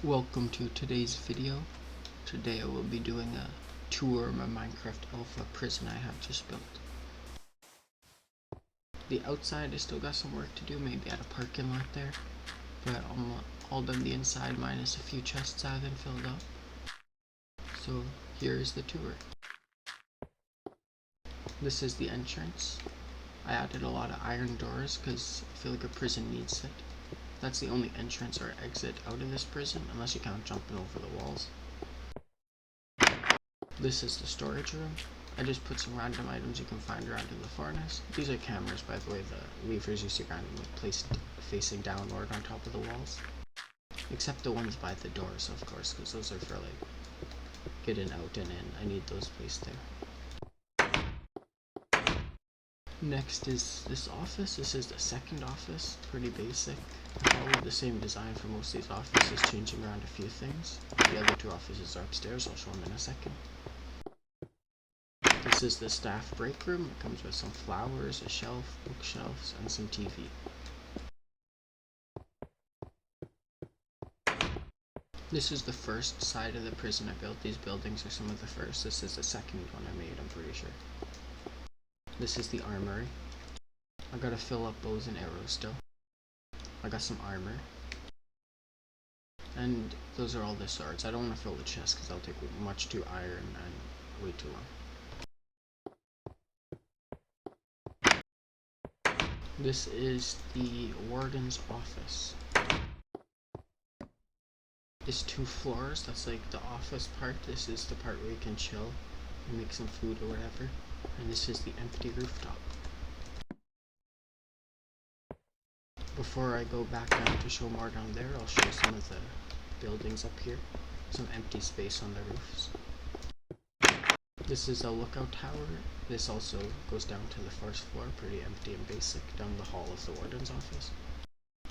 Welcome to today's video. Today I will be doing a tour of my Minecraft Alpha prison I have just built. The outside I still got some work to do, maybe at a parking lot there, but I'm all done the inside minus a few chests I haven't filled up. So here's the tour. This is the entrance. I added a lot of iron doors because I feel like a prison needs it. That's the only entrance or exit out of this prison, unless you count jumping over the walls. This is the storage room. I just put some random items you can find around in the furnace. These are cameras, by the way, the levers you see randomly placed facing downward on top of the walls. Except the ones by the doors, of course, because those are for like getting out and in. I need those placed there. Next is this office. This is the second office, pretty basic. I followed the same design for most of these offices, changing around a few things. The other two offices are upstairs, I'll show them in a second. This is the staff break room. It comes with some flowers, a shelf, bookshelves, and some TV. This is the first side of the prison I built. These buildings are some of the first. This is the second one I made, I'm pretty sure. This is the armory. I gotta fill up bows and arrows still. I got some armor. And those are all the swords. I don't want to fill the chest because that'll take much too iron and way too long. This is the Warden's office. It's 2 floors. That's like the office part. This is the part where you can chill and make some food or whatever. And this is the empty rooftop. Before I go back down to show more down there, I'll show some of the buildings up here. Some empty space on the roofs. This is a lookout tower. This also goes down to the first floor, pretty empty and basic, down the hall of the warden's office.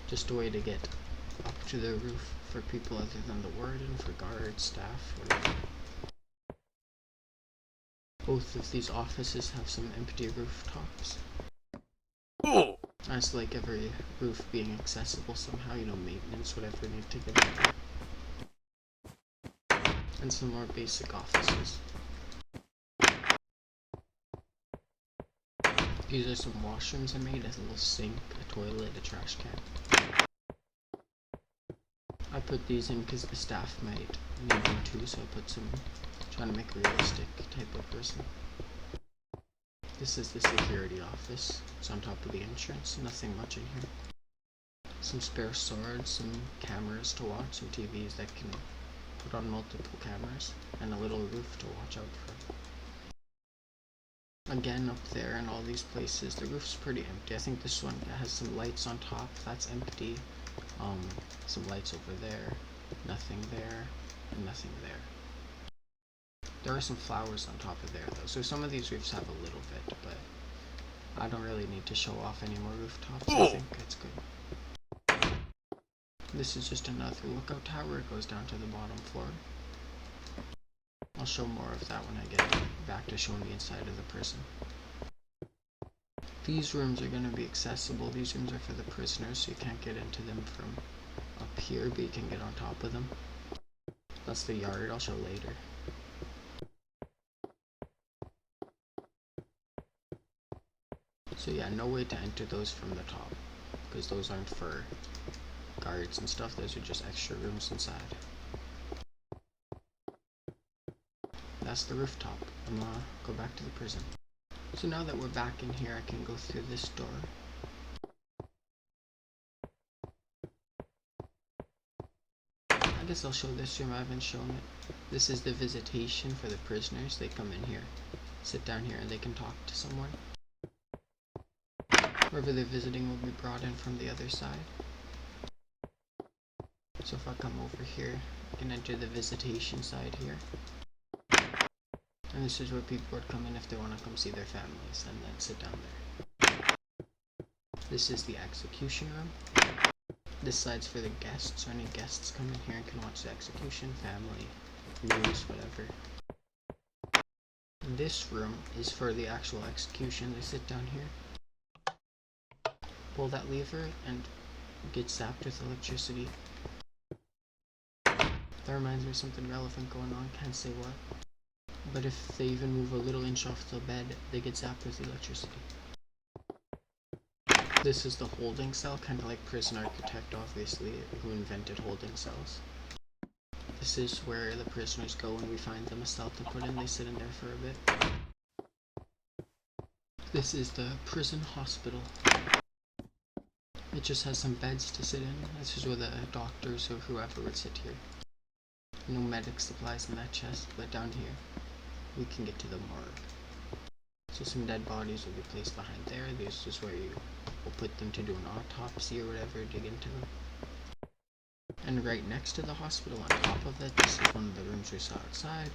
Just a way to get up to the roof for people other than the warden, for guards, staff, whatever. Both of these offices have some empty rooftops. I just like every roof being accessible somehow, you know, maintenance, whatever you need to get up there. And some more basic offices. These are some washrooms I made, as a little sink, a toilet, a trash can. I put these in because the staff might need them too, so I put some, trying to make a realistic type of person. This is the security office. It's on top of the entrance, nothing much in here. Some spare swords, some cameras to watch, some TVs that can put on multiple cameras, and a little roof to watch out for. Again, up there in all these places, the roof's pretty empty. I think this one has some lights on top, that's empty. Some lights over there, nothing there, and nothing there. There are some flowers on top of there though, so some of these roofs have a little bit, but I don't really need to show off any more rooftops. I think it's good. This is just another lookout tower. It goes down to the bottom floor. I'll show more of that when I get back to showing the inside of the prison. These rooms are going to be accessible. These rooms are for the prisoners, so you can't get into them from up here, but you can get on top of them. That's the yard, I'll show later. So yeah, no way to enter those from the top, because those aren't for guards and stuff, those are just extra rooms inside. That's the rooftop. I'm gonna go back to the prison. So now that we're back in here, I can go through this door. I guess I'll show this room, I haven't shown it. This is the visitation for the prisoners. They come in here, sit down here, and they can talk to someone. Whoever they're visiting will be brought in from the other side. So if I come over here, I can enter the visitation side here. And this is where people would come in if they want to come see their families and then sit down there. This is the execution room. This side's for the guests, so any guests come in here and can watch the execution, family, news, whatever. This room is for the actual execution. They sit down here, pull that lever, and get zapped with electricity. That reminds me of something relevant going on, can't say what. But if they even move a little inch off the bed, they get zapped with electricity. This is the holding cell, kind of like Prison Architect, obviously, who invented holding cells. This is where the prisoners go when we find them a cell to put in. They sit in there for a bit. This is the prison hospital. It just has some beds to sit in. This is where the doctors or whoever would sit here. No medic supplies in that chest, but down here we can get to the morgue. So some dead bodies will be placed behind there. This is where you will put them to do an autopsy or whatever, dig into them. And right next to the hospital, on top of it, this is one of the rooms we saw outside.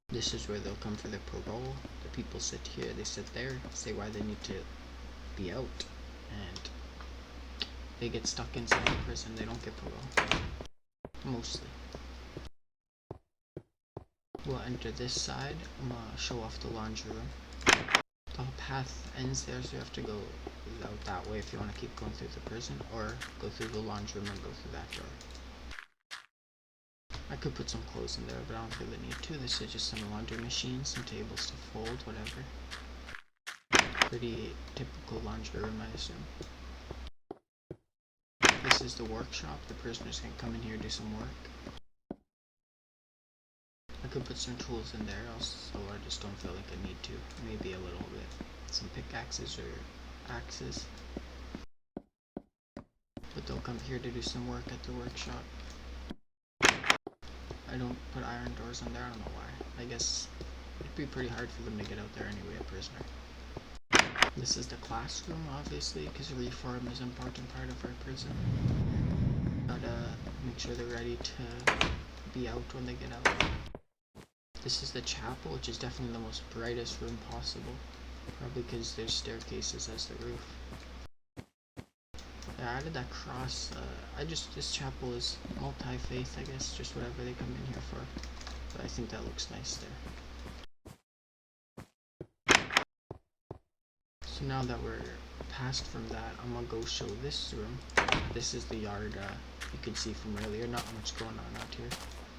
This is where they'll come for their parole. The people sit here, they sit there, say why they need to be out, and they get stuck inside the prison. They don't get parole. Mostly. We'll enter this side. I'm gonna show off the laundry room. The path ends there, so you have to go out that way if you want to keep going through the prison, or go through the laundry room and go through that door. I could put some clothes in there, but I don't really need to. This is just some laundry machines, some tables to fold, whatever. Pretty typical laundry room, I assume. This is the workshop. The prisoners can come in here and do some work. I could put some tools in there, also I just don't feel like I need to. Maybe a little bit. Some pickaxes or axes. But they'll come here to do some work at the workshop. I don't put iron doors on there, I don't know why. I guess it'd be pretty hard for them to get out there anyway, a prisoner. This is the classroom, obviously, because reform is an important part of our prison. Gotta make sure they're ready to be out when they get out. This is the chapel, which is definitely the most brightest room possible. Probably because there's staircases as the roof. I added that cross. This chapel is multi-faith, I guess, just whatever they come in here for. But I think that looks nice there. So now that we're past from that, I'm gonna go show this room. This is the yard, you can see from earlier, not much going on out here.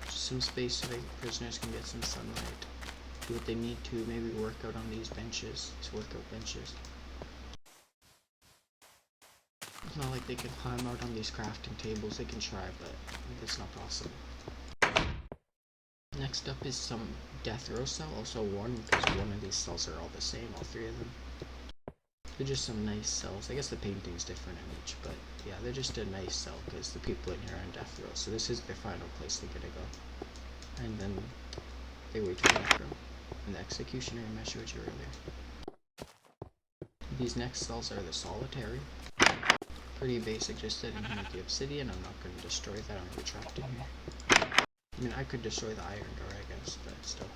Just some space so the prisoners can get some sunlight. Do what they need to, maybe work out on these benches, these workout benches. It's not like they can climb out on these crafting tables. They can try, but it's not possible. Next up is some death row cell, also one, because one of these cells are all the same, all three of them. They're just some nice cells. I guess the painting's different in each, but yeah, they're just a nice cell because the people in here are on death row. So this is their final place they're gonna go. And then they wait for death row. And the executioner room I showed you earlier. These next cells are the solitary. Pretty basic, just sitting here with the obsidian. I'm not going to destroy that, I'm going to be trapped in here. I mean, I could destroy the iron door, I guess, but still.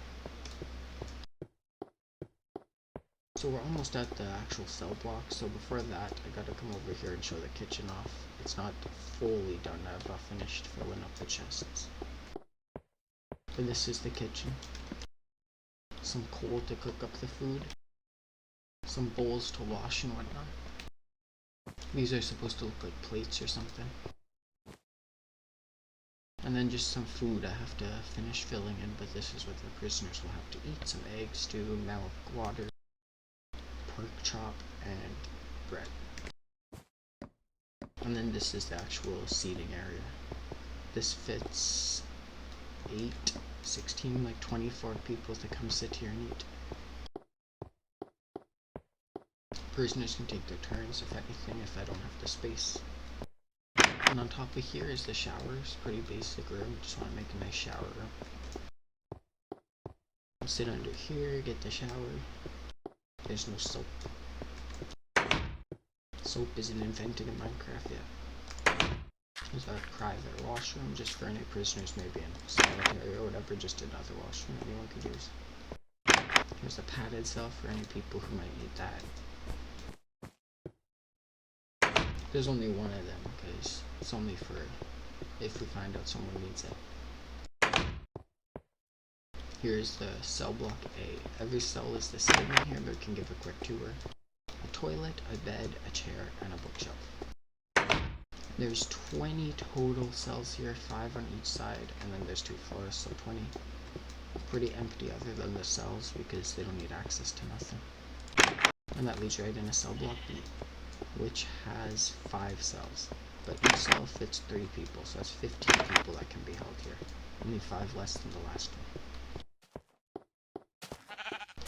So we're almost at the actual cell block, so before that, I gotta come over here and show the kitchen off. It's not fully done, I've not finished filling up the chests. But this is the kitchen. Some coal to cook up the food. Some bowls to wash and whatnot. These are supposed to look like plates or something. And then just some food I have to finish filling in, but this is what the prisoners will have to eat. Some eggs, stew, milk, water, pork chop, and bread. And then this is the actual seating area. This fits 8, 16, like 24 people to come sit here and eat. Prisoners can take their turns, if anything, if I don't have the space. And on top of here is the showers. Pretty basic room, just want to make a nice shower room. Sit under here, get the shower. There's no soap. Soap isn't invented in Minecraft yet. There's a private washroom, just for any prisoners, maybe in solitary or whatever, just another washroom anyone could use. Here's a padded cell for any people who might need that. There's only one of them, because it's only for if we find out someone needs it. Here's the cell block A. Every cell is the same in here, but we can give a quick tour. A toilet, a bed, a chair, and a bookshelf. There's 20 total cells here, 5 on each side, and then there's 2 floors, so 20. Pretty empty other than the cells because they don't need access to nothing. And that leads right in a cell block B, which has 5 cells. But each cell fits 3 people, so that's 15 people that can be held here. Only 5 less than the last one.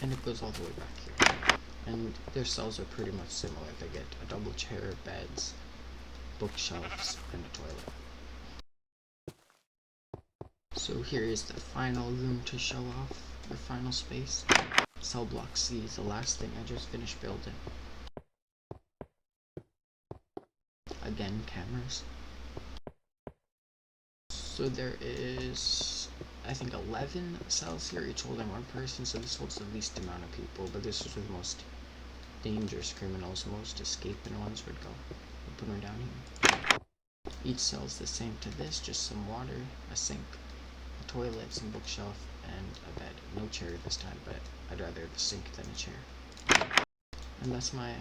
And it goes all the way back here. And their cells are pretty much similar. They get a double chair, beds, bookshelves, and a toilet. So here is the final room to show off, the final space. Cell block C is the last thing I just finished building. Again, cameras. So there is, I think, 11 cells here, each holding 1 person, so this holds the least amount of people, but this is where the most dangerous criminals, most escaping ones would go. We'll put them down here. Each cell is the same to this, just some water, a sink, a toilet, some bookshelf, and a bed. No chair this time, but I'd rather the sink than a chair. And that's my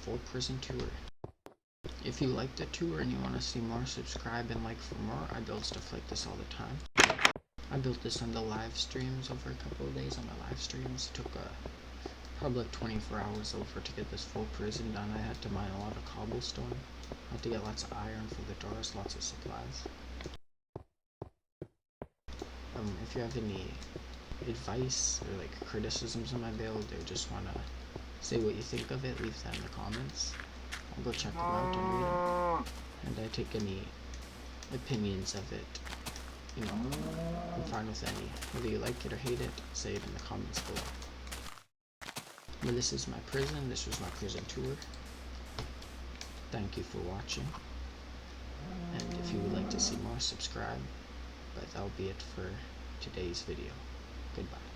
full prison tour. If you like the tour and you want to see more, subscribe and like for more. I build stuff like this all the time. I built this on the live streams over a couple of days on my live streams. It took probably like 24 hours over to get this full prison done. I had to mine a lot of cobblestone. I had to get lots of iron for the doors, lots of supplies. If you have any advice or like criticisms on my build or just want to say what you think of it, leave that in the comments. I'll go check them out and read them. And I take any opinions of it. You know, I'm fine with any. Whether you like it or hate it, say it in the comments below. But this is my prison. This was my prison tour. Thank you for watching. And if you would like to see more, subscribe. But that'll be it for today's video. Goodbye.